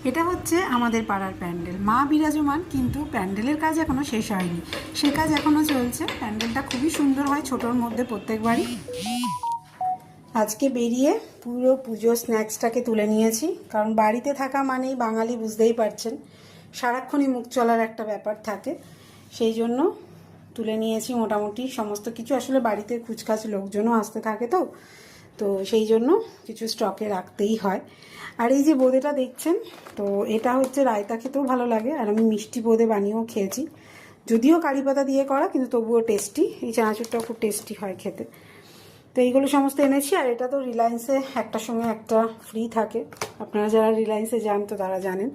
এটা হচ্ছে আমাদের পাড়ার প্যান্ডেল। মা বিরাজমান, কিন্তু প্যান্ডেলের কাজ এখনও শেষ হয়নি, সে কাজ এখনও চলছে। প্যান্ডেলটা খুবই সুন্দর হয় ছোটোর মধ্যে প্রত্যেকবারই। আজকে বেরিয়ে পুরো পুজোর স্ন্যাক্সটাকে তুলে নিয়েছি, কারণ বাড়িতে থাকা মানেই বাঙালি, বুঝতেই পারছেন, সারাক্ষণই মুখ চলার একটা ব্যাপার থাকে। সেই জন্য তুলে নিয়েছি মোটামুটি সমস্ত কিছু। আসলে বাড়িতে কুচকাচ লোকজনও আসতে থাকে, তো সেই জন্য কিছু স্টকে রাখতেই হয়। আর এই যে বোঁদেটা দেখছেন, তো এটা হচ্ছে রায়তা, খেতেও ভালো লাগে, আর আমি মিষ্টি বোঁদে বানিয়েও খেয়েছি, যদিও কারি পাতা দিয়ে করা, কিন্তু তবুও টেস্টি। এই চানাচুরটাও খুব টেস্টি হয় খেতে। তো এইগুলো সমস্ত এনেছি। আর এটা তো রিলায়েন্সে একটার সঙ্গে একটা ফ্রি থাকে, আপনারা যারা রিলায়েন্সে যান তো তারা জানেন,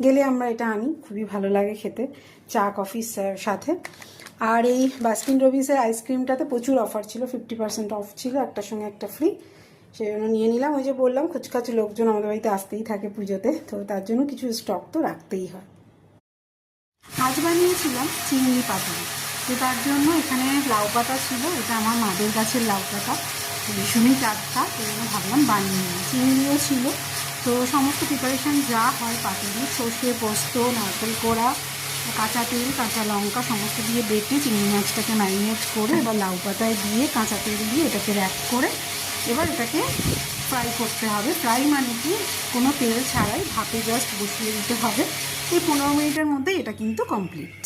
গেলে আমরা এটা আনি, খুবই ভালো লাগে খেতে চা কফির সাথে। আর এই বাস্কিন রবিন্সের আইসক্রিমটাতে প্রচুর অফার ছিল, 50% অফ ছিল, একটার সঙ্গে একটা ফ্রি, সেই জন্য নিয়ে নিলাম। ওই যে বললাম খুচখাচ লোকজন আমাদের বাড়িতে আসতেই থাকে পুজোতে, তো তার জন্য কিছু স্টক তো রাখতেই হয়। আজ বানিয়েছিলাম চিংড়ি পাতুরি, তো তার জন্য এখানে লাউ পাতা ছিল, এটা আমার মাদের গাছের লাউ পাতা, ভীষণই টাটকা, সেই জন্য ভাবলাম বানিয়ে নিই। চিংড়িও ছিল। তো সমস্ত প্রিপারেশান যা হয় পাতুরি, সর্ষে, পোস্ত, নারকেল কোড়া, কাঁচা তেল, কাঁচা লঙ্কা সমস্ত দিয়ে বেটে চিংড়ি মাছটাকে ম্যারিনেট করে এবার লাউ পাতায় দিয়ে কাঁচা তেল দিয়ে এটাকে র্যাপ করে এবার এটাকে ফ্রাই করতে হবে। ফ্রাই মানে কি, কোনো তেল ছাড়াই ভাপে জাস্ট বসিয়ে দিতে হবে। এই 15 মিনিটের মধ্যে এটা কিন্তু কমপ্লিট।